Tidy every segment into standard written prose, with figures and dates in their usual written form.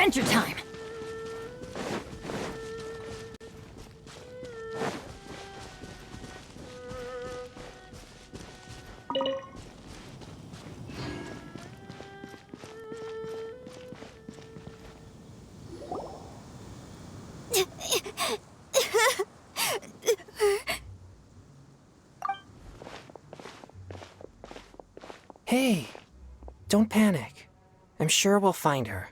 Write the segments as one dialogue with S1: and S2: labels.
S1: adventure time!
S2: Hey, don't panic. I'm sure we'll find her.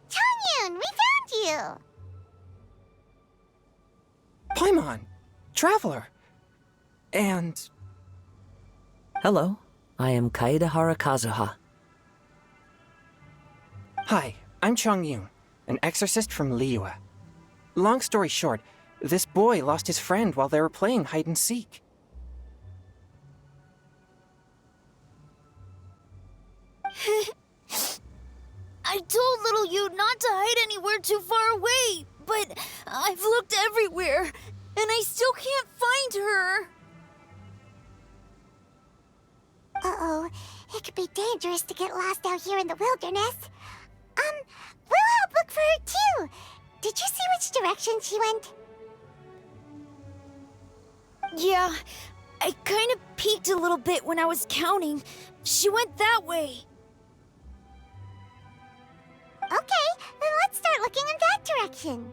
S3: Changyun, we found you!
S2: Paimon, Traveler. And...
S4: Hello, I am Kaedehara Kazuha.
S2: Hi, I'm Changyun, an exorcist from Liyue. Long story short, this boy lost his friend while they were playing hide-and-seek.
S3: I told little you not to hide anywhere too far away, but I've looked everywhere, and I still can't find her. Uh-oh, it could be dangerous to get lost out here in the wilderness. We'll help look for her too. Did you see which direction she went? Yeah, I kind of peeked a little bit when I was counting. She went that way. Okay, then let's start looking in that direction.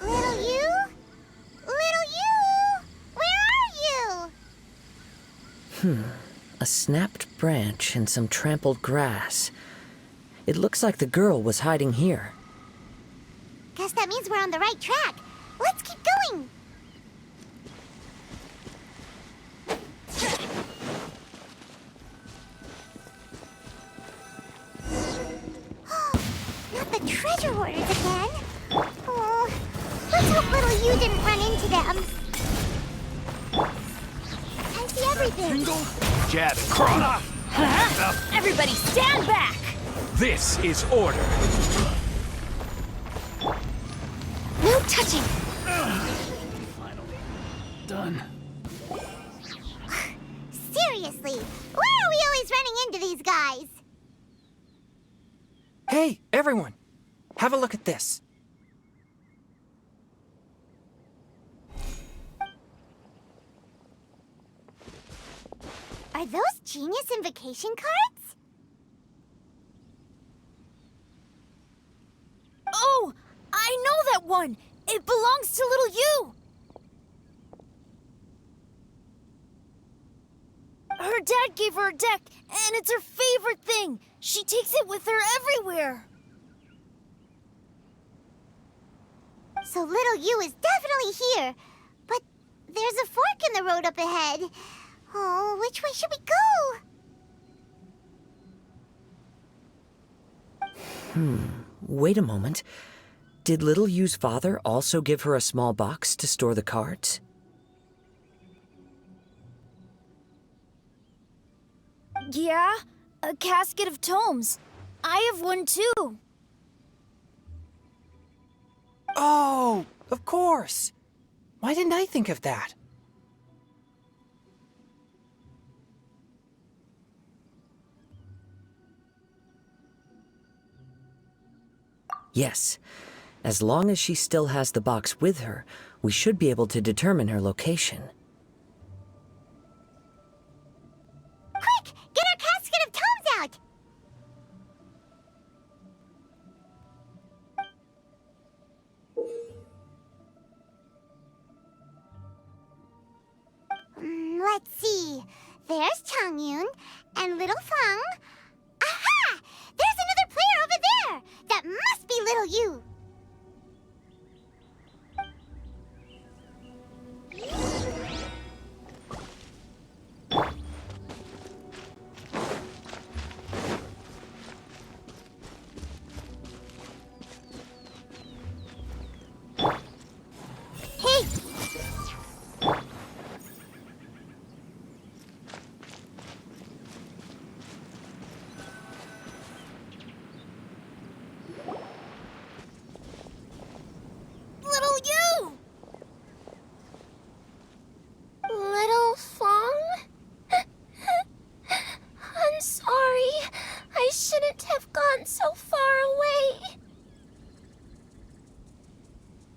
S3: Little you? Little you? Where are you?
S4: A snapped branch and some trampled grass. It looks like the girl was hiding here.
S3: Guess that means we're on the right track. Let's keep going. Not the treasure hoarders again. Oh, let's hope little you didn't run into them. I see everything.
S5: Jab and cross.
S1: Everybody stand back!
S5: This is order.
S3: No touching.
S5: Finally done.
S3: Seriously, why are we always running into these guys?
S2: Hey, everyone! Have a look at this.
S3: Are those genius invocation cards? Oh, I know that one! It belongs to little you! Her dad gave her a deck, and it's her favorite thing. She takes it with her everywhere. So little you is definitely here. But there's a fork in the road up ahead. Oh, which way should we go?
S4: Wait a moment. Did Little Yu's father also give her a small box to store the cards?
S3: Yeah, a casket of tomes. I have one too.
S2: Oh, of course! Why didn't I think of that?
S4: Yes. As long as she still has the box with her, we should be able to determine her location.
S3: Quick, get our casket of tomes out! Let's see. There's Changyun and Little Feng. Aha! There's another player over there! That must be Little You! I shouldn't have gone so far away.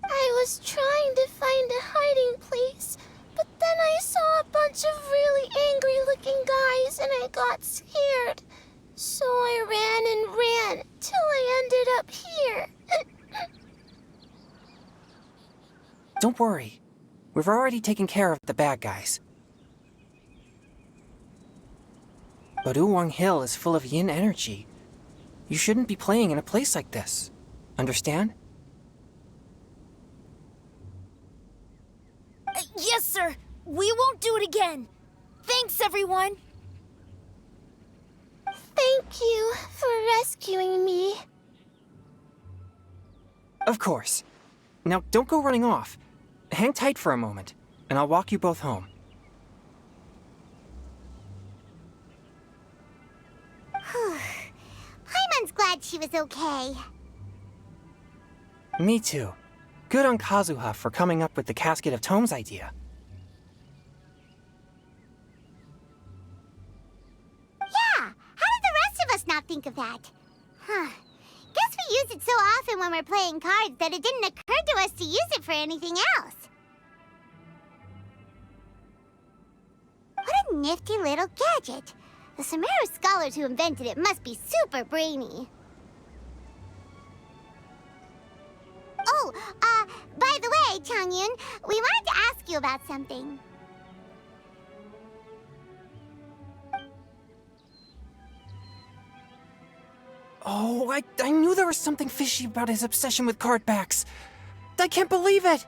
S3: I was trying to find a hiding place, but then I saw a bunch of really angry-looking guys and I got scared. So I ran and ran till I ended up here.
S2: Don't worry. We've already taken care of the bad guys. But Uwang Hill is full of yin energy. You shouldn't be playing in a place like this. Understand?
S1: Yes, sir. We won't do it again. Thanks, everyone.
S3: Thank you for rescuing me.
S2: Of course. Now, don't go running off. Hang tight for a moment, and I'll walk you both home.
S3: Paimon's glad she was okay.
S2: Me too. Good on Kazuha for coming up with the Casket of Tomes idea.
S3: Yeah, how did the rest of us not think of that? Guess we use it so often when we're playing cards that it didn't occur to us to use it for anything else. What a nifty little gadget. The Sumeru scholars who invented it must be super brainy. Oh, by the way, Changyun, we wanted to ask you about something.
S2: Oh, I knew there was something fishy about his obsession with card backs. I can't believe it!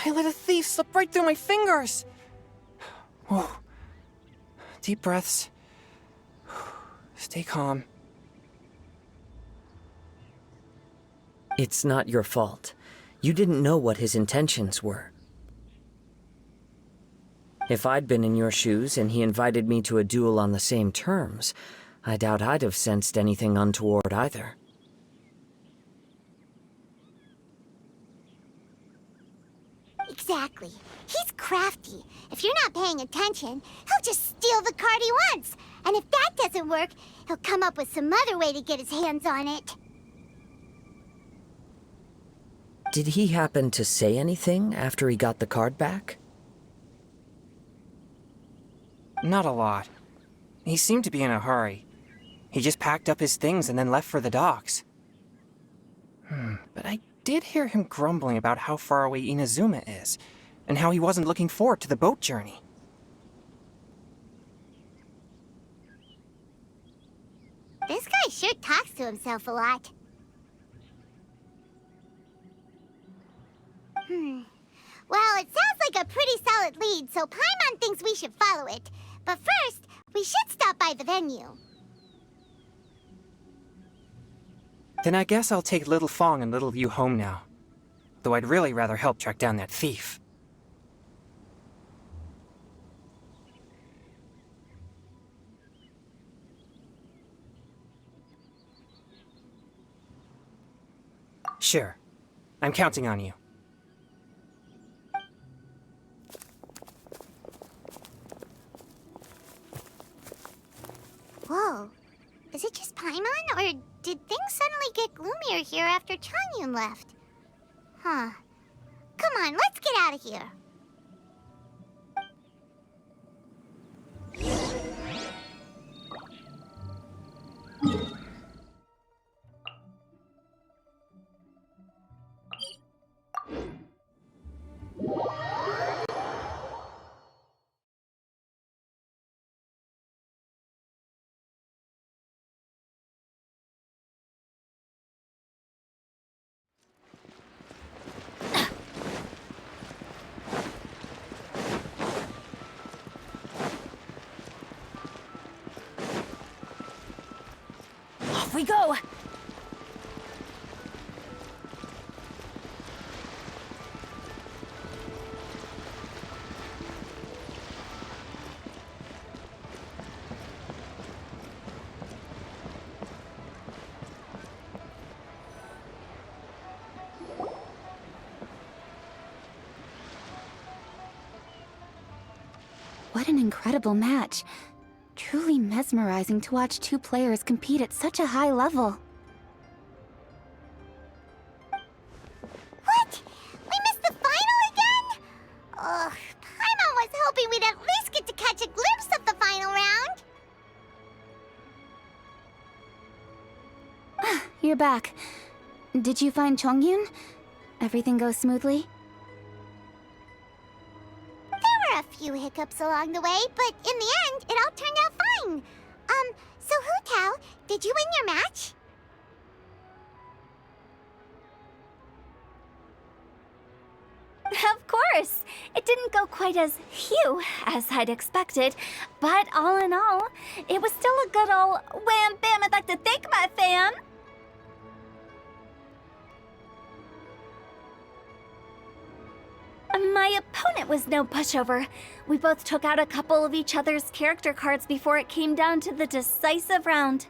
S2: I let a thief slip right through my fingers! Whoa. Deep breaths. Stay calm.
S4: It's not your fault. You didn't know what his intentions were. If I'd been in your shoes and he invited me to a duel on the same terms, I doubt I'd have sensed anything untoward either.
S3: Exactly. He's crafty. If you're not paying attention, he'll just steal the card he wants. And if that doesn't work, he'll come up with some other way to get his hands on it.
S4: Did he happen to say anything after he got the card back?
S2: Not a lot. He seemed to be in a hurry. He just packed up his things and then left for the docks. But I did hear him grumbling about how far away Inazuma is, and how he wasn't looking forward to the boat journey.
S3: This guy sure talks to himself a lot. Well, it sounds like a pretty solid lead, so Paimon thinks we should follow it. But first, we should stop by the venue.
S2: Then I guess I'll take Little Fong and Little Yu home now. Though I'd really rather help track down that thief. Sure. I'm counting on you.
S3: Whoa. Is it just Paimon, or did things suddenly get gloomier here after Changyun left? Huh. Come on, let's get out of here.
S1: Off we go!
S6: What an incredible match. truly mesmerizing to watch two players compete at such a high level.
S3: What? We missed the final again? Ugh, Paimon was hoping we'd at least get to catch a glimpse of the final round.
S6: You're back. Did you find Chongyun? Everything go smoothly?
S3: There were a few hiccups along the way, but in the end, it all turned out fine. So Hu Tao, did you win your match?
S1: Of course! It didn't go quite as phew as I'd expected, but all in all, it was still a good ol' wham bam I'd like to thank my fam! My opponent was no pushover. We both took out a couple of each other's character cards before it came down to the decisive round.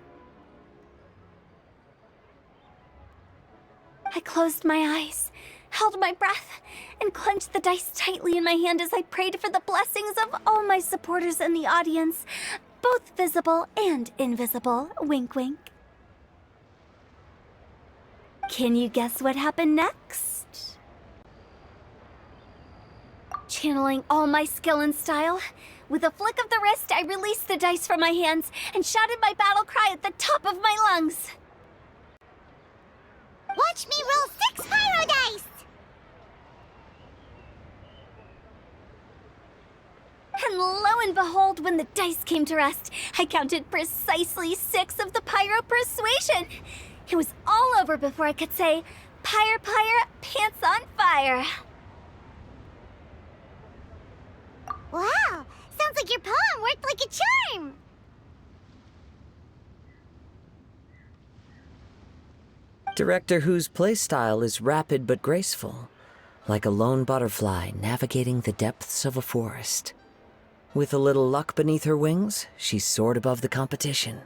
S1: I closed my eyes, held my breath, and clenched the dice tightly in my hand as I prayed for the blessings of all my supporters in the audience, both visible and invisible. Wink, wink. Can you guess what happened next? Channeling all my skill and style, with a flick of the wrist, I released the dice from my hands and shouted my battle cry at the top of my lungs.
S3: Watch me roll 6 pyro dice!
S1: And lo and behold, when the dice came to rest, I counted precisely 6 of the pyro persuasion. It was all over before I could say, "Pyre, pyre, pants on fire."
S3: Wow, sounds like your poem worked like a charm!
S4: Director Who's playstyle is rapid but graceful, like a lone butterfly navigating the depths of a forest. With a little luck beneath her wings, she soared above the competition.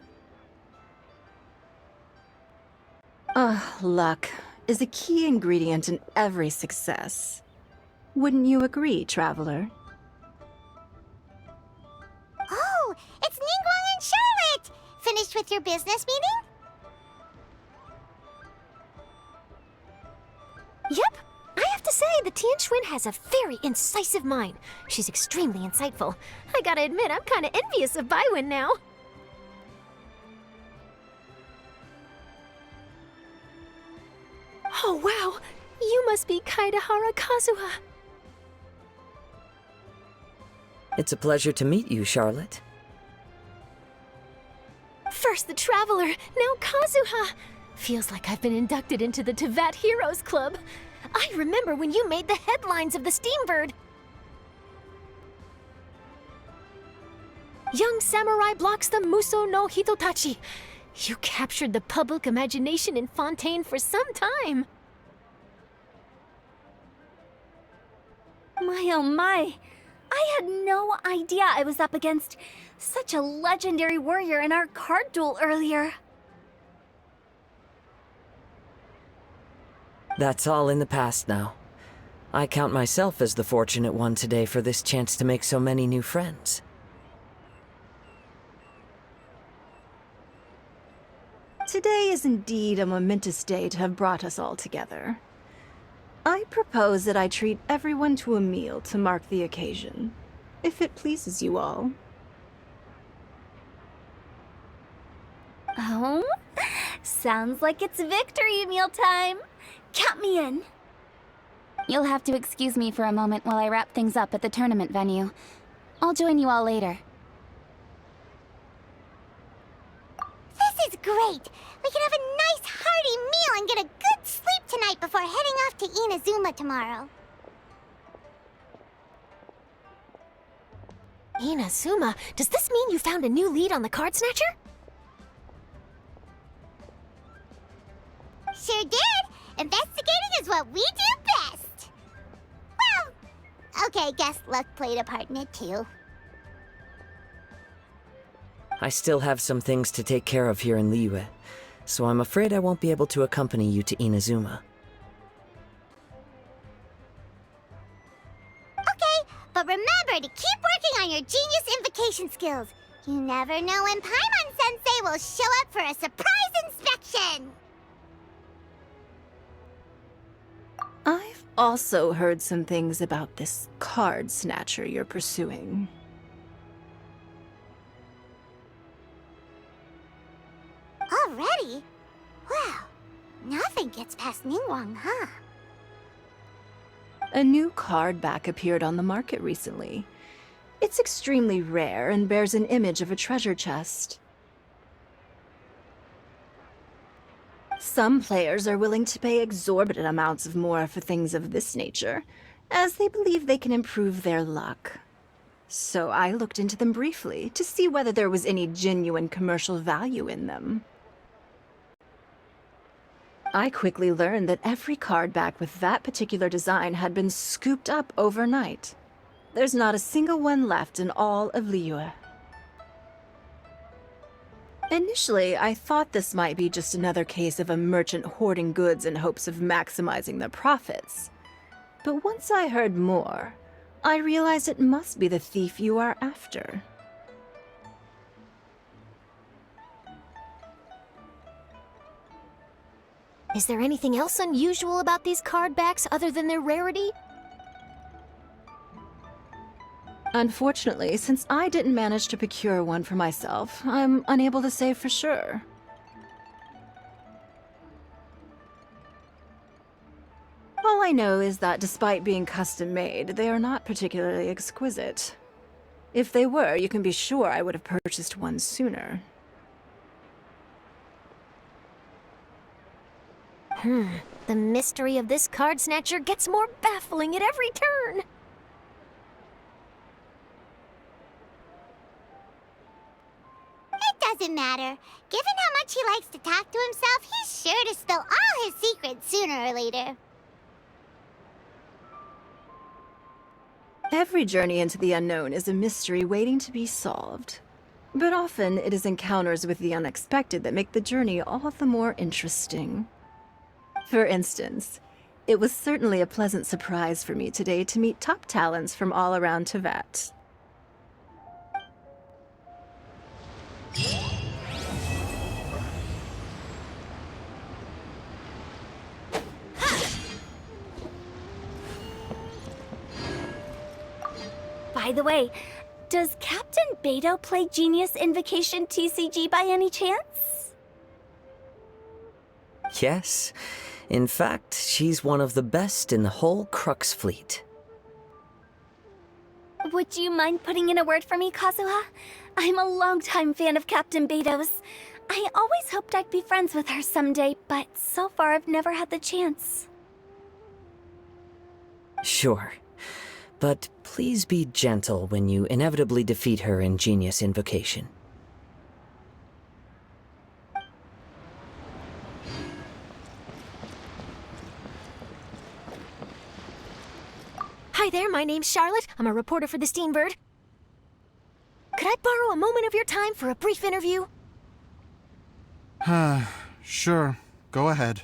S7: Luck is a key ingredient in every success. Wouldn't you agree, Traveler?
S3: Oh, it's Ningguang and Charlotte! Finished with your business meeting?
S8: Yep. I have to say, the Tian Xuan has a very incisive mind. She's extremely insightful. I gotta admit, I'm kinda envious of Baiwen now. Oh, wow. You must be Kaidahara Kazuha.
S4: It's a pleasure to meet you, Charlotte.
S8: First the Traveler, now Kazuha. Feels like I've been inducted into the Tevat Heroes Club. I remember when you made the headlines of the Steambird. Young samurai blocks the Muso no Hitotachi. You captured the public imagination in Fontaine for some time.
S1: My oh my, I had no idea I was up against such a legendary warrior in our card duel earlier.
S4: That's all in the past now. I count myself as the fortunate one today for this chance to make so many new friends.
S7: Today is indeed a momentous day to have brought us all together. I propose that I treat everyone to a meal to mark the occasion, if it pleases you all.
S1: Oh, sounds like it's victory meal time. Count me in.
S6: You'll have to excuse me for a moment while I wrap things up at the tournament venue. I'll join you all later.
S3: This is great! We can have a nice hearty meal and get a good sleep tonight before heading off to Inazuma tomorrow.
S8: Inazuma, does this mean you found a new lead on the Card Snatcher?
S3: Sure did! Investigating is what we do best! Well, okay, guess luck played a part in it too.
S4: I still have some things to take care of here in Liyue, so I'm afraid I won't be able to accompany you to Inazuma.
S3: Okay, but remember to keep working on your genius invocation skills. You never know when Paimon-sensei will show up for a surprise inspection!
S7: I've also heard some things about this card snatcher you're pursuing.
S3: Already? Well, nothing gets past Ningguang, huh?
S7: A new card back appeared on the market recently. It's extremely rare and bears an image of a treasure chest. Some players are willing to pay exorbitant amounts of more for things of this nature, as they believe they can improve their luck. So I looked into them briefly to see whether there was any genuine commercial value in them. I quickly learned that every card back with that particular design had been scooped up overnight. There's not a single one left in all of Liyue. Initially, I thought this might be just another case of a merchant hoarding goods in hopes of maximizing their profits. But once I heard more, I realized it must be the thief you are after.
S8: Is there anything else unusual about these card backs other than their rarity?
S7: Unfortunately, since I didn't manage to procure one for myself, I'm unable to say for sure. All I know is that despite being custom-made, they are not particularly exquisite. If they were, you can be sure I would have purchased one sooner.
S8: The mystery of this card snatcher gets more baffling at every turn.
S3: It doesn't matter. Given how much he likes to talk to himself, he's sure to spill all his secrets sooner or later.
S7: Every journey into the unknown is a mystery waiting to be solved. But often it is encounters with the unexpected that make the journey all the more interesting. For instance, it was certainly a pleasant surprise for me today to meet top talents from all around Teyvat.
S1: By the way, does Captain Beto play Genius Invocation TCG by any chance?
S4: Yes. In fact, she's one of the best in the whole Crux fleet.
S1: Would you mind putting in a word for me, Kazuha? I'm a longtime fan of Captain Beto's. I always hoped I'd be friends with her someday, but so far I've never had the chance.
S4: Sure. But please be gentle when you inevitably defeat her in Genius Invocation.
S8: Hi there, my name's Charlotte. I'm a reporter for the Steambird. Could I borrow a moment of your time for a brief interview?
S9: Sure. Go ahead.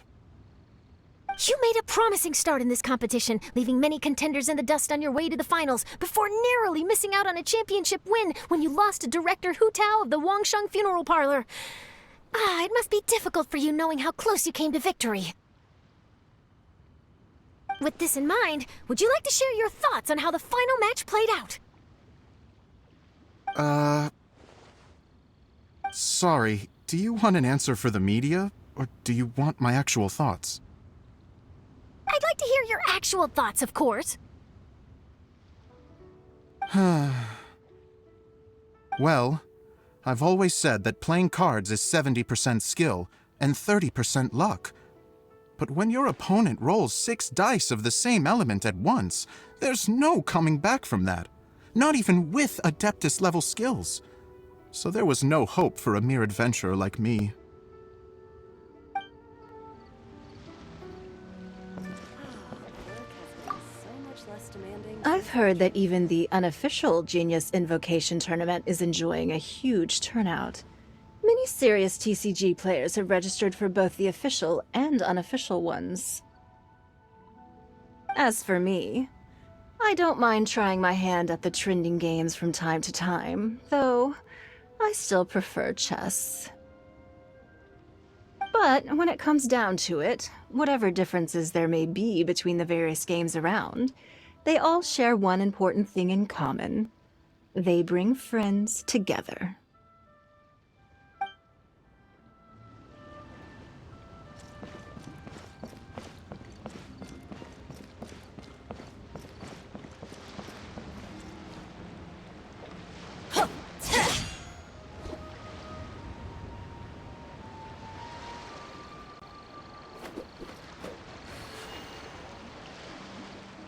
S8: You made a promising start in this competition, leaving many contenders in the dust on your way to the finals, before narrowly missing out on a championship win when you lost to Director Hu Tao of the Wangsheng Funeral Parlor. It must be difficult for you knowing how close you came to victory. With this in mind, would you like to share your thoughts on how the final match played out?
S9: Sorry. Do you want an answer for the media, or do you want my actual thoughts?
S8: I'd like to hear your actual thoughts, of course.
S9: Well, I've always said that playing cards is 70% skill and 30% luck. But when your opponent rolls 6 dice of the same element at once, there's no coming back from that. Not even with Adeptus-level skills. So there was no hope for a mere adventurer like me.
S7: I've heard that even the unofficial Genius Invocation tournament is enjoying a huge turnout. Many serious TCG players have registered for both the official and unofficial ones. As for me, I don't mind trying my hand at the trending games from time to time, though I still prefer chess. But when it comes down to it, whatever differences there may be between the various games around, they all share one important thing in common. They bring friends together.